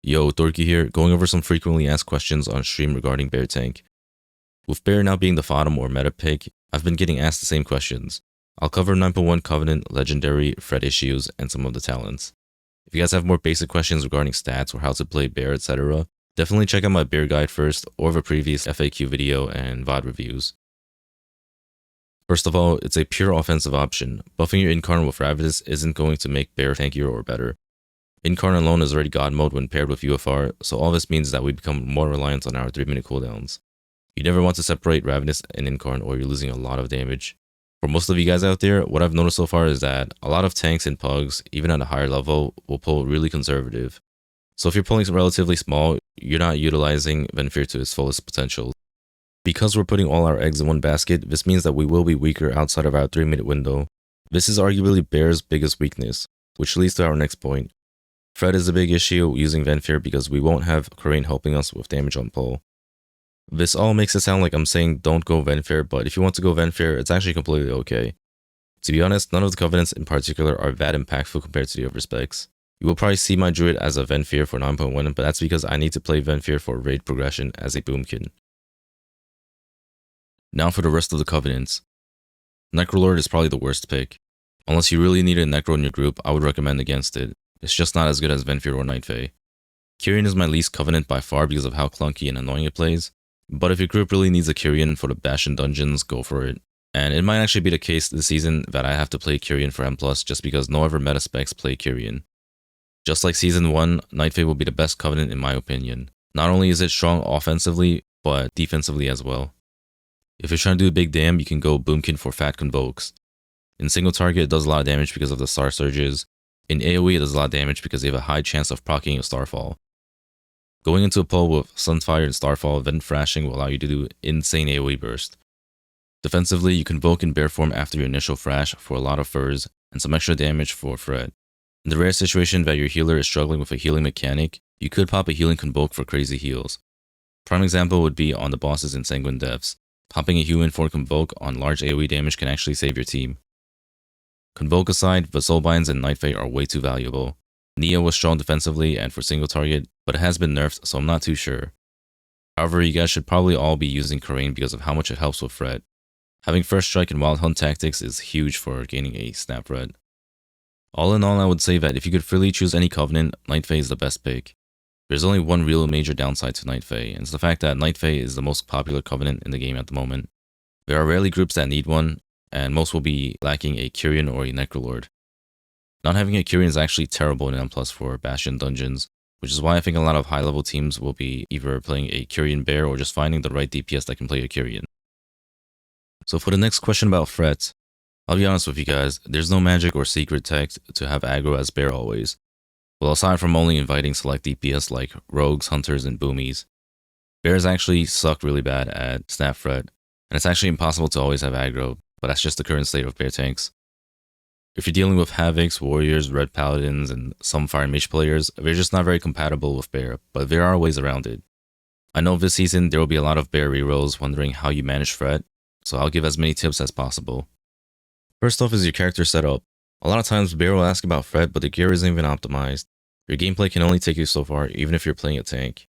Yo, Dorki here, going over some frequently asked questions on stream regarding Bear Tank. With Bear now being the bottom or meta pick, I've been getting asked the same questions. I'll cover 9.1 Covenant, Legendary, Fred issues, and some of the talents. If you guys have more basic questions regarding stats or how to play Bear, etc., definitely check out my Bear guide first, or the previous FAQ video and VOD reviews. First of all, it's a pure offensive option. Buffing your Incarnate with Ravenous isn't going to make Bear tankier or better. Incarnate alone is already God mode when paired with UFR, so all this means that we become more reliant on our 3-minute cooldowns. You never want to separate Ravenous and Incarnate or you're losing a lot of damage. For most of you guys out there, what I've noticed so far is that a lot of tanks and pugs, even at a higher level, will pull really conservative. So if you're pulling relatively small, you're not utilizing Venthyr to its fullest potential. Because we're putting all our eggs in one basket, this means that we will be weaker outside of our 3-minute window. This is arguably Bear's biggest weakness, which leads to our next point. Fred is a big issue using Venthyr because we won't have Crane helping us with damage on pull. This all makes it sound like I'm saying don't go Venthyr, but if you want to go Venthyr, it's actually completely okay. To be honest, none of the Covenants in particular are that impactful compared to the other specs. You will probably see my druid as a Venthyr for 9.1, but that's because I need to play Venthyr for raid progression as a boomkin. Now for the rest of the Covenants. Necrolord is probably the worst pick. Unless you really need a Necro in your group, I would recommend against it. It's just not as good as Venthyr or Night Fae. Kyrian is my least Covenant by far because of how clunky and annoying it plays, but if your group really needs a Kyrian for the Bastion dungeons, go for it. And it might actually be the case this season that I have to play Kyrian for M+, just because no other meta specs play Kyrian. Just like Season 1, Night Fae will be the best Covenant in my opinion. Not only is it strong offensively, but defensively as well. If you're trying to do a big damn, you can go Boomkin for Fat Convokes. In single target, it does a lot of damage because of the Star Surges. In AoE, it does a lot of damage because they have a high chance of proccing a Starfall. Going into a pull with Sunfire and Starfall, then thrashing will allow you to do insane AoE burst. Defensively, you can Convoke in Bear form after your initial thrash for a lot of furs and some extra damage for Fred. In the rare situation that your healer is struggling with a healing mechanic, you could pop a healing Convoke for crazy heals. Prime example would be on the bosses in Sanguine Depths. Popping a human for Convoke on large AoE damage can actually save your team. Convoke aside, the Soulbinds and Night Fae are way too valuable. Neo was strong defensively and for single target, but it has been nerfed, so I'm not too sure. However, you guys should probably all be using Crane because of how much it helps with Fred. Having First Strike and Wild Hunt tactics is huge for gaining a snap Fred. All in all, I would say that if you could freely choose any Covenant, Night Fae is the best pick. There's only one real major downside to Night Fae, and it's the fact that Night Fae is the most popular Covenant in the game at the moment. There are rarely groups that need one, and most will be lacking a Kyrian or a Necrolord. Not having a Kyrian is actually terrible in M+ for Bastion dungeons, which is why I think a lot of high-level teams will be either playing a Kyrian Bear or just finding the right DPS that can play a Kyrian. So for the next question about Fret, I'll be honest with you guys, there's no magic or secret tech to have aggro as Bear always. Well, aside from only inviting select DPS like Rogues, Hunters, and Boomies, Bears actually suck really bad at Snap Fret, and it's actually impossible to always have aggro, but that's just the current state of Bear tanks. If you're dealing with Havocs, Warriors, Red Paladins, and some Fire Mage players, they're just not very compatible with Bear, but there are ways around it. I know this season there will be a lot of Bear rerolls wondering how you manage Fret, so I'll give as many tips as possible. First off is your character setup. A lot of times Bear will ask about Fret, but the gear isn't even optimized. Your gameplay can only take you so far, even if you're playing a tank.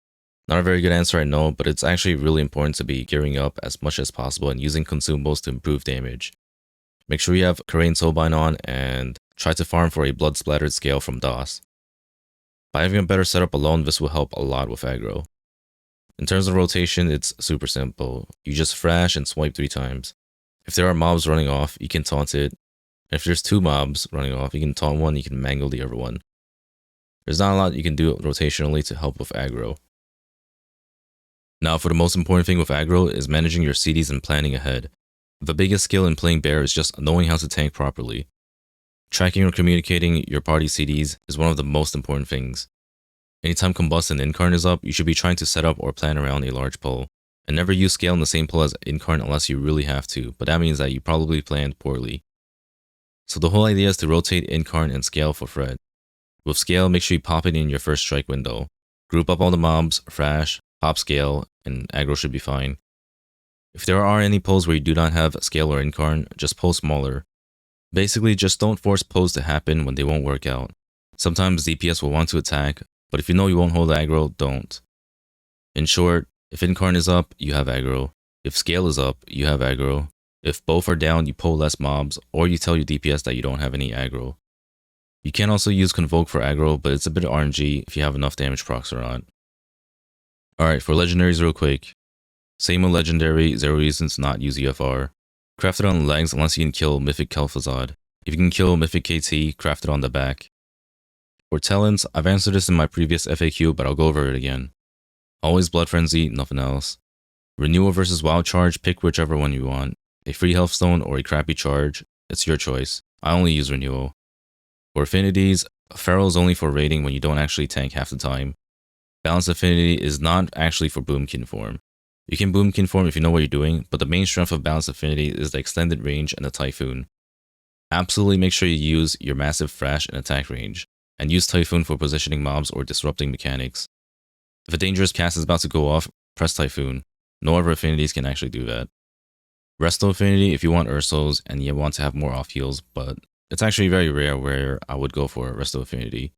Not a very good answer, I know, but it's actually really important to be gearing up as much as possible and using consumables to improve damage. Make sure you have Crane Soulbind on and try to farm for a blood splattered scale from DOS. By having a better setup alone, this will help a lot with aggro. In terms of rotation, it's super simple. You just thrash and swipe 3 times. If there are mobs running off, you can taunt it. And if there's 2 mobs running off, you can taunt one, you can mangle the other one. There's not a lot you can do rotationally to help with aggro. Now for the most important thing with aggro is managing your CDs and planning ahead. The biggest skill in playing Bear is just knowing how to tank properly. Tracking or communicating your party CDs is one of the most important things. Anytime Combust and Incarn is up, you should be trying to set up or plan around a large pull. And never use Scale in the same pull as Incarn unless you really have to, but that means that you probably planned poorly. So the whole idea is to rotate Incarn and Scale for Fred. With Scale, make sure you pop it in your first strike window. Group up all the mobs, thrash, pop Scale, and aggro should be fine. If there are any pulls where you do not have Scale or Incarn, just pull smaller. Basically, just don't force pulls to happen when they won't work out. Sometimes DPS will want to attack, but if you know you won't hold aggro, don't. In short, if Incarn is up, you have aggro. If Scale is up, you have aggro. If both are down, you pull less mobs, or you tell your DPS that you don't have any aggro. You can also use Convoke for aggro, but it's a bit of RNG if you have enough damage procs or not. Alright, for legendaries real quick. Same with legendary, 0 reasons to not use EFR. Craft it on the legs unless you can kill Mythic Kel'Thuzad. If you can kill Mythic KT, craft it on the back. For talents, I've answered this in my previous FAQ, but I'll go over it again. Always Blood Frenzy, nothing else. Renewal versus Wild Charge, pick whichever one you want. A free health stone or a crappy charge, it's your choice. I only use Renewal. For affinities, Feral is only for raiding when you don't actually tank half the time. Balanced Affinity is not actually for Boomkin form. You can Boomkin form if you know what you're doing, but the main strength of Balanced Affinity is the extended range and the Typhoon. Absolutely make sure you use your massive thrash and attack range, and use Typhoon for positioning mobs or disrupting mechanics. If a dangerous cast is about to go off, press Typhoon. No other affinities can actually do that. Resto Affinity if you want Ursos and you want to have more off heals, but it's actually very rare where I would go for Resto Affinity.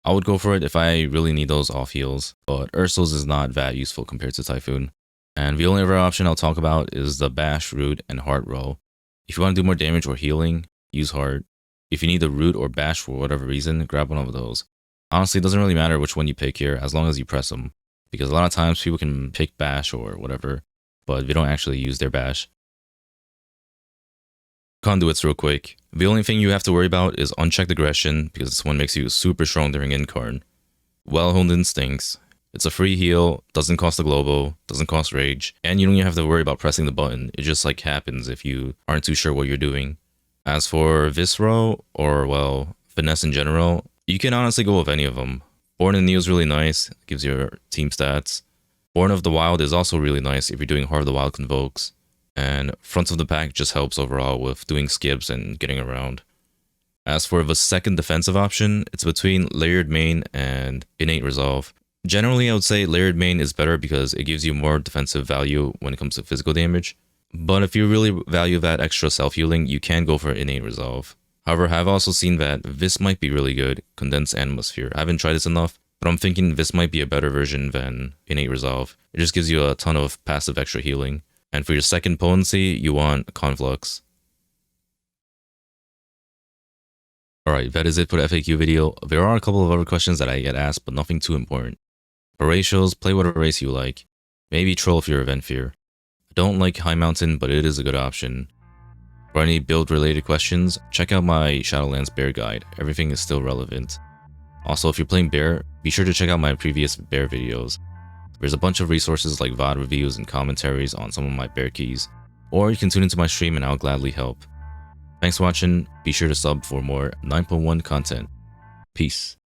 I would go for it if I really need those off heals, but Ursos is not that useful compared to Typhoon. And the only other option I'll talk about is the Bash, Root, and Heart row. If you want to do more damage or healing, use Heart. If you need the Root or Bash for whatever reason, grab one of those. Honestly, it doesn't really matter which one you pick here as long as you press them, because a lot of times people can pick Bash or whatever, but they don't actually use their Bash. Conduits real quick. The only thing you have to worry about is unchecked aggression, because this one makes you super strong during Incarn. Well-honed instincts. It's a free heal, doesn't cost a Globo, doesn't cost rage, and you don't even have to worry about pressing the button. It just like happens if you aren't too sure what you're doing. As for Viscero, or well, Finesse in general, you can honestly go with any of them. Born in Neo is really nice, gives your team stats. Born of the Wild is also really nice if you're doing Heart of the Wild Convokes. And Front of the Pack just helps overall with doing skips and getting around. As for the second defensive option, it's between Layered Main and Innate Resolve. Generally, I would say Layered Main is better because it gives you more defensive value when it comes to physical damage. But if you really value that extra self-healing, you can go for Innate Resolve. However, I've also seen that this might be really good, Condensed Atmosphere. I haven't tried this enough, but I'm thinking this might be a better version than Innate Resolve. It just gives you a ton of passive extra healing. And for your second potency, you want Conflux. Alright, that is it for the FAQ video. There are a couple of other questions that I get asked, but nothing too important. For ratios, play whatever race you like. Maybe troll if you're Event Fear. I don't like High Mountain, but it is a good option. For any build related questions, check out my Shadowlands Bear guide. Everything is still relevant. Also, if you're playing Bear, be sure to check out my previous Bear videos. There's a bunch of resources like VOD reviews and commentaries on some of my Bear keys, or you can tune into my stream and I'll gladly help. Thanks for watching, be sure to sub for more 9.1 content. Peace.